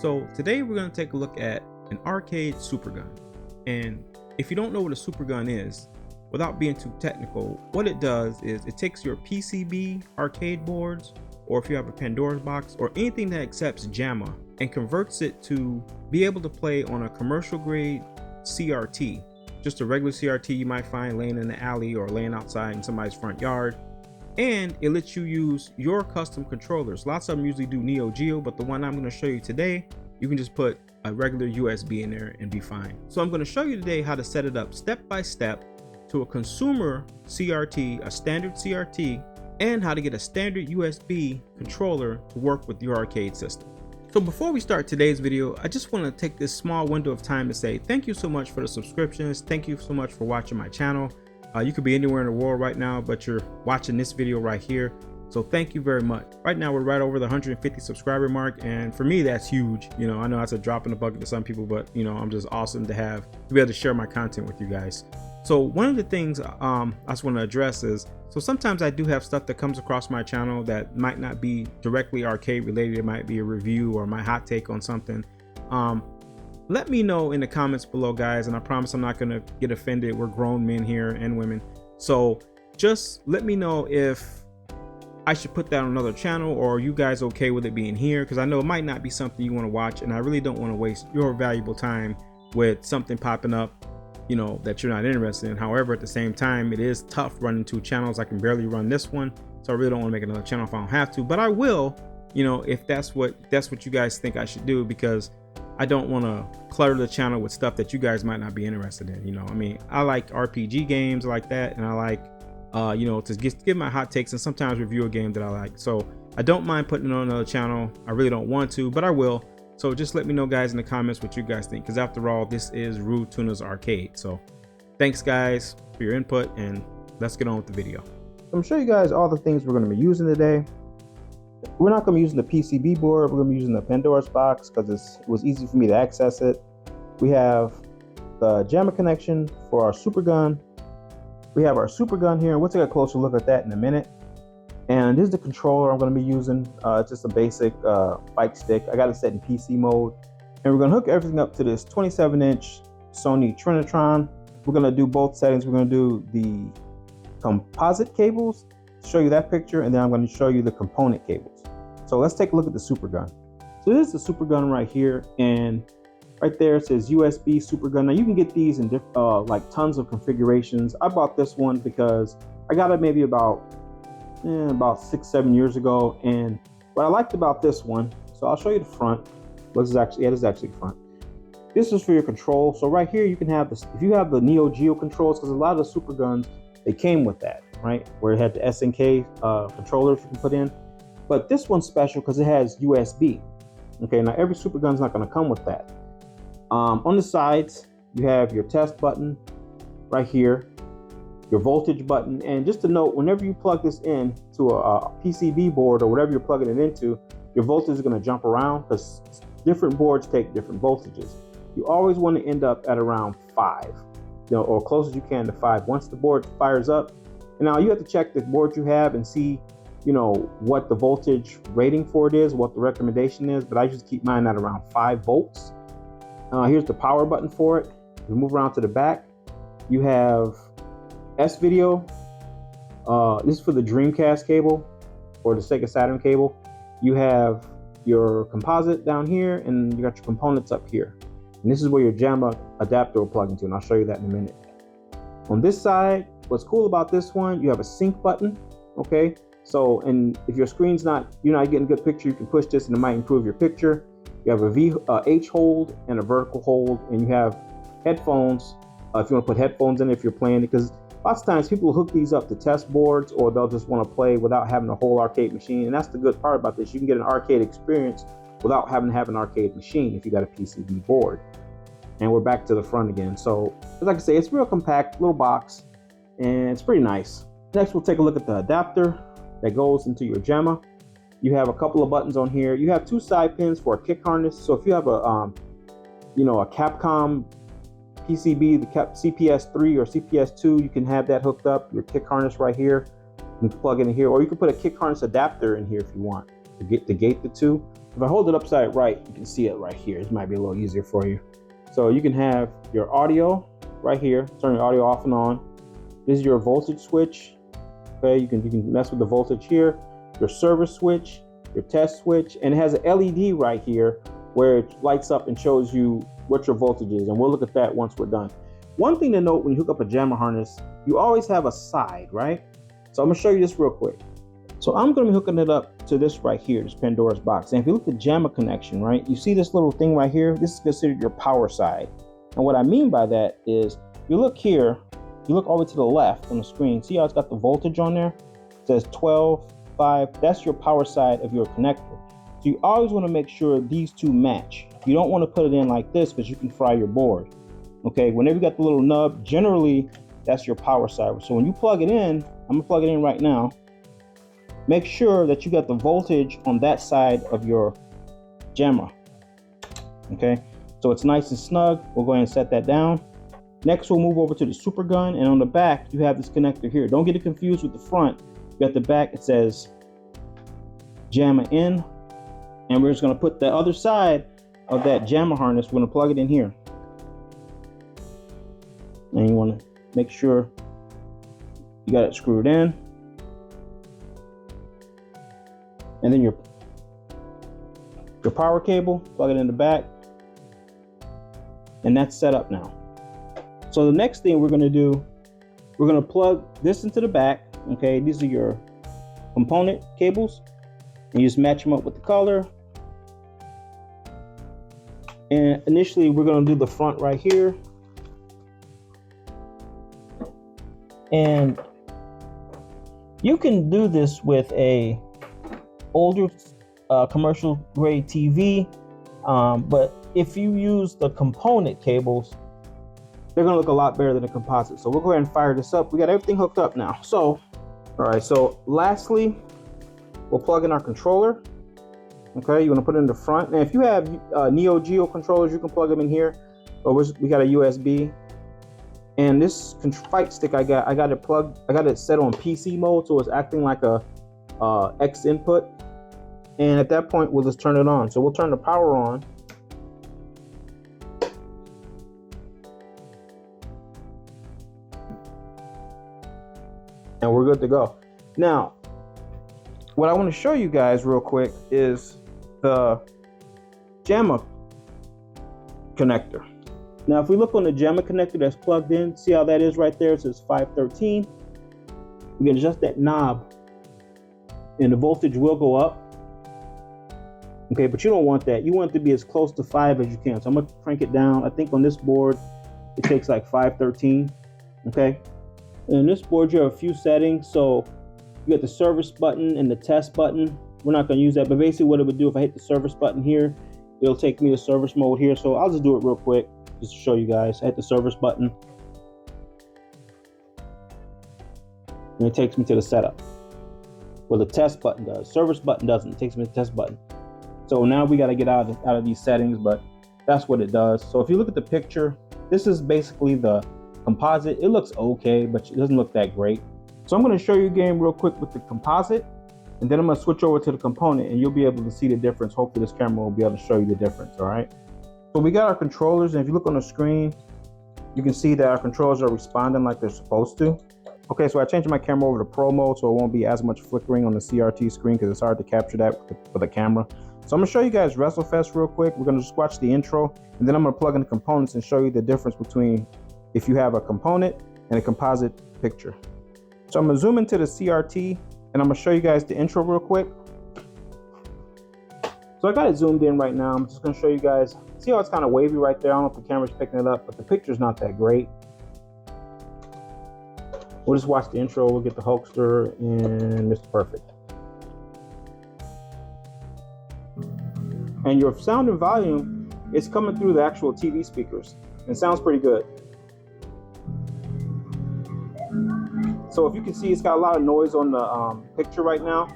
So today we're going to take a look at an arcade supergun. And if you don't know what a supergun is, without being too technical, what it does is it takes your PCB arcade boards, or if you have a Pandora's box or anything that accepts Jamma, and converts it to be able to play on a commercial grade CRT, just a regular CRT you might find laying in the alley or laying outside in somebody's front yard. And it lets you use your custom controllers. Lots of them usually do Neo Geo, but the one I'm going to show you today, you can just put a regular USB in there and be fine. So I'm going to show you today how to set it up step by step to a consumer CRT, a standard CRT, and how to get a standard USB controller to work with your arcade system. So before we start today's video, I just want to take this small window of time to say thank you so much for the subscriptions. Thank you so much for watching my channel. You could be anywhere in the world right now, but you're watching this video right here. So thank you very much. Right now, we're right over the 150 subscriber mark. And for me, that's huge. You know, I know that's a drop in the bucket to some people, but you know, I'm just awesome to be able to share my content with you guys. So one of the things I just want to address is, so sometimes I do have stuff that comes across my channel that might not be directly arcade related. It might be a review or my hot take on something. Let me know in the comments below, guys, and I promise I'm not going to get offended. We're grown men here and women. So just let me know if I should put that on another channel, or are you guys okay with it being here? Because I know it might not be something you want to watch, and I really don't want to waste your valuable time with something popping up, you know, that you're not interested in. However, at the same time, it is tough running two channels. I can barely run this one, so I really don't want to make another channel if I don't have to, but I will, you know, if that's what you guys think I should do, because I don't want to clutter the channel with stuff that you guys might not be interested in. You know, I mean, I like RPG games like that, and I like, you know, to give my hot takes and sometimes review a game that I like. So I don't mind putting it on another channel. I really don't want to, but I will. So just let me know, guys, in the comments what you guys think, because after all, this is Rude Tuna's Arcade. So thanks, guys, for your input, and let's get on with the video. I'm going to show you guys all the things we're going to be using today. We're not going to be using the PCB board. We're going to be using the Pandora's box because it was easy for me to access it. We have the Jamma connection for our supergun. We have our supergun here, and we'll take a closer look at that in a minute. And this is the controller I'm going to be using. It's just a basic bike stick. I got it set in PC mode. And we're going to hook everything up to this 27-inch Sony Trinitron. We're going to do both settings. We're going to do the composite cables, show you that picture, and then I'm going to show you the component cables. So let's take a look at the supergun. So this is the supergun right here, and right there it says USB supergun. Now you can get these in like tons of configurations. I bought this one because I got it maybe about 6-7 years ago, and what I liked about this one, so I'll show you the front. This is actually the front. This is for your control. So right here you can have this, if you have the Neo Geo controls, because a lot of the superguns, they came with that, right? Where it had the SNK controllers you can put in. But this one's special because it has USB. Okay, now every supergun's not going to come with that. On the sides, you have your test button right here, your voltage button, and just to note, whenever you plug this in to a PCB board or whatever you're plugging it into, your voltage is going to jump around because different boards take different voltages. You always want to end up at around 5, you know, or close as you can to 5. Once the board fires up, and now you have to check the board you have and see, you know, what the voltage rating for it is, what the recommendation is, but I just keep mine at around 5 volts. Here's the power button for it. We move around to the back. You have S-Video. This is for the Dreamcast cable or the Sega Saturn cable. You have your composite down here, and you got your components up here. And this is where your Jamma adapter will plug into, and I'll show you that in a minute. On this side, what's cool about this one, you have a sync button, okay? So, and if your screen's you're not getting a good picture, you can push this and it might improve your picture. You have a H hold and a vertical hold, and you have headphones if you want to put headphones in if you're playing, because lots of times people hook these up to test boards, or they'll just want to play without having a whole arcade machine. And that's the good part about this. You can get an arcade experience without having to have an arcade machine if you got a PCB board. And we're back to the front again. So like I say, it's real compact, little box, and it's pretty nice. Next, we'll take a look at the adapter that goes into your Jamma. You have a couple of buttons on here. You have 2 side pins for a kick harness. So if you have a, you know, a Capcom PCB, the CPS3 or CPS2, you can have that hooked up. Your kick harness right here, you can plug it in here, or you can put a kick harness adapter in here if you want. to gate the two. If I hold it upside right, you can see it right here. This might be a little easier for you. So you can have your audio right here, turn your audio off and on. This is your voltage switch. Okay, you can mess with the voltage here, your service switch, your test switch, and it has an LED right here where it lights up and shows you what your voltage is, and we'll look at that once we're done. One thing to note when you hook up a Jamma harness, you always have a side, right? So I'm gonna show you this real quick. So I'm gonna be hooking it up to this right here, this Pandora's box. And if you look at the Jamma connection, right, you see this little thing right here? This is considered your power side. And what I mean by that is, if you look here, you look all the way to the left on the screen, see how it's got the voltage on there? It says 12, 5, that's your power side of your connector. So you always wanna make sure these two match. You don't wanna put it in like this because you can fry your board. Okay, whenever you got the little nub, generally that's your power side. So when you plug it in, I'm gonna plug it in right now. Make sure that you got the voltage on that side of your Jamma. Okay, so it's nice and snug. We'll go ahead and set that down. Next, we'll move over to the super gun, and on the back, you have this connector here. Don't get it confused with the front. You got the back, it says Jamma in, and we're just gonna put the other side of that Jamma harness, we're gonna plug it in here. And you wanna make sure you got it screwed in. And then your power cable, plug it in the back. And that's set up now. So the next thing we're gonna do, we're gonna plug this into the back, okay? These are your component cables. And you just match them up with the color. And initially we're gonna do the front right here. And you can do this with a older commercial grade TV, but if you use the component cables, they're gonna look a lot better than the composite. So we'll go ahead and fire this up. We got everything hooked up now. So, all right, so lastly, we'll plug in our controller. Okay, you wanna put it in the front. And if you have Neo Geo controllers, you can plug them in here. But we got a USB. And this fight stick I got it plugged, I got it set on PC mode, so it's acting like a X input. And at that point, we'll just turn it on. So we'll turn the power on. And we're good to go. Now, what I want to show you guys real quick is the Jamma connector. Now, if we look on the Jamma connector that's plugged in, see how that is right there? It says 513. We can adjust that knob and the voltage will go up. Okay, but you don't want that. You want it to be as close to 5 as you can. So I'm gonna crank it down. I think on this board, it takes like 513, okay? And this board, you have a few settings. So you got the service button and the test button. We're not gonna use that, but basically what it would do if I hit the service button here, it'll take me to service mode here. So I'll just do it real quick, just to show you guys. I hit the service button. And it takes me to the setup. Well, the test button does. Service button doesn't. It takes me to the test button. So now we got to get out of these settings, but that's what it does. So if you look at the picture, this is basically the composite. It looks okay, but it doesn't look that great. So I'm going to show you a game real quick with the composite, and then I'm going to switch over to the component, and you'll be able to see the difference. Hopefully this camera will be able to show you the difference, all right? So we got our controllers, and if you look on the screen, you can see that our controllers are responding like they're supposed to. Okay, so I changed my camera over to Pro mode, so it won't be as much flickering on the CRT screen because it's hard to capture that with a camera. So I'm gonna show you guys WrestleFest real quick. We're gonna just watch the intro, and then I'm gonna plug in the components and show you the difference between if you have a component and a composite picture. So I'm gonna zoom into the CRT, and I'm gonna show you guys the intro real quick. So I got it zoomed in right now. I'm just gonna show you guys. See how it's kind of wavy right there? I don't know if the camera's picking it up, but the picture's not that great. We'll just watch the intro. We'll get the Hulkster and Mr. Perfect. And your sound and volume is coming through the actual TV speakers. It sounds pretty good. So if you can see, it's got a lot of noise on the picture right now.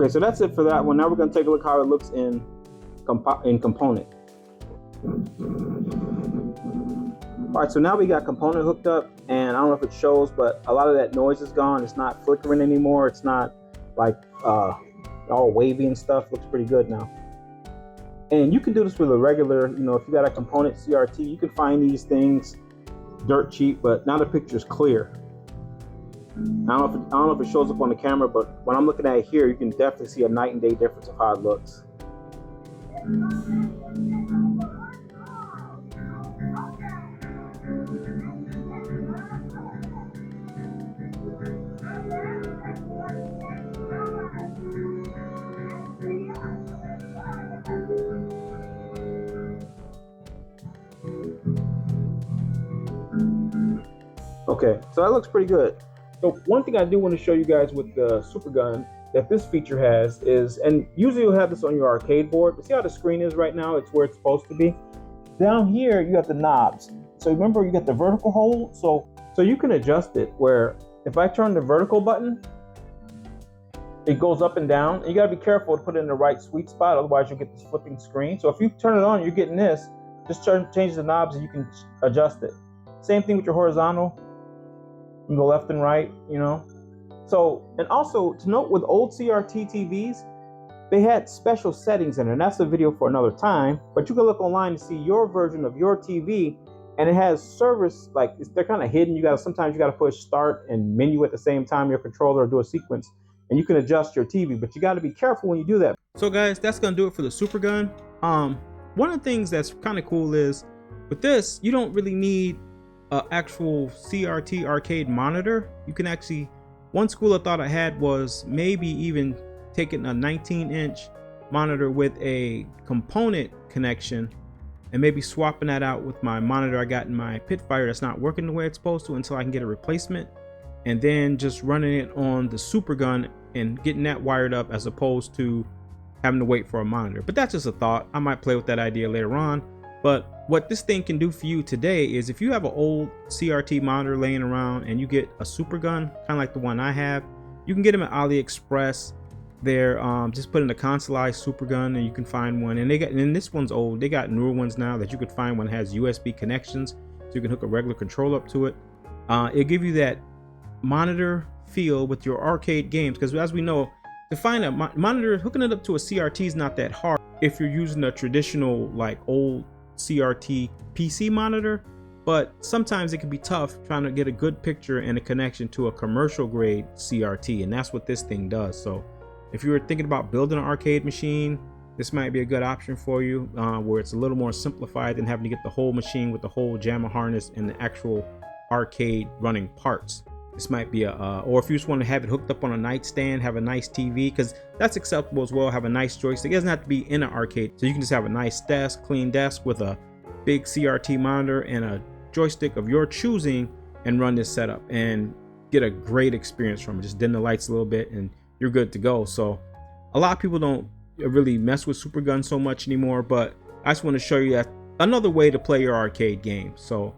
Okay, so that's it for that one. Now we're gonna take a look how it looks in component. All right, so now we got component hooked up, and I don't know if it shows, but a lot of that noise is gone. It's not flickering anymore. It's not like all wavy and stuff. Looks pretty good now. And you can do this with a regular, you know, if you got a component CRT, you can find these things dirt cheap, but now the picture's clear. I don't know if it shows up on the camera, but when I'm looking at it here, you can definitely see a night and day difference of how it looks. Okay, so that looks pretty good. So one thing I do want to show you guys with the Super Gun that this feature has is, and usually you'll have this on your arcade board, but see how the screen is right now? It's where it's supposed to be. Down here, you got the knobs. So remember, you got the vertical hold. So you can adjust it where if I turn the vertical button, it goes up and down. And you gotta be careful to put it in the right sweet spot, otherwise you'll get this flipping screen. So if you turn it on, you're getting this. Just change the knobs and you can adjust it. Same thing with your horizontal. You can go left and right, you know. So, and also to note with old CRT TVs, they had special settings in it, and that's a video for another time, but you can look online to see your version of your TV, and it has service, like they're kind of hidden. Sometimes you gotta push start and menu at the same time, your controller, or do a sequence, and you can adjust your TV, but you gotta be careful when you do that. So guys, that's gonna do it for the Super Gun. One of the things that's kind of cool is with this, you don't really need an actual CRT arcade monitor. You can actually, one school of thought I had was maybe even taking a 19-inch monitor with a component connection and maybe swapping that out with my monitor I got in my Pitfire that's not working the way it's supposed to until I can get a replacement, and then just running it on the Super Gun and getting that wired up as opposed to having to wait for a monitor. But that's just a thought. I might play with that idea later on. But what this thing can do for you today is if you have an old CRT monitor laying around and you get a Super Gun, kind of like the one I have, you can get them at AliExpress. They're just put in a consoleized Super Gun and you can find one. And this one's old. They got newer ones now that you could find one that has USB connections, so you can hook a regular controller up to it. It'll give you that monitor feel with your arcade games, because as we know, to find a monitor, hooking it up to a CRT is not that hard if you're using a traditional like old CRT PC monitor, but sometimes it can be tough trying to get a good picture and a connection to a commercial grade CRT, and that's what this thing does. So if you were thinking about building an arcade machine, this might be a good option for you, where it's a little more simplified than having to get the whole machine with the whole Jamma harness and the actual arcade running parts. This might be or if you just want to have it hooked up on a nightstand, have a nice TV, because that's acceptable as well. Have a nice joystick. It doesn't have to be in an arcade, so you can just have a nice desk, clean desk with a big CRT monitor and a joystick of your choosing, and run this setup and get a great experience from it. Just dim the lights a little bit and you're good to go. So a lot of people don't really mess with Super Gun so much anymore, but I just want to show you that another way to play your arcade game. So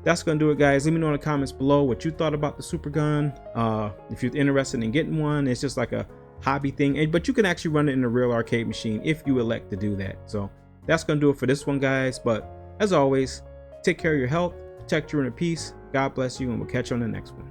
that's gonna do it, guys. Let me know in the comments below what you thought about the Super Gun. If you're interested in getting one, it's just like a hobby thing, but you can actually run it in a real arcade machine if you elect to do that. So that's gonna do it for this one, guys. But as always, take care of your health, protect your inner peace. God bless you, and we'll catch you on the next one.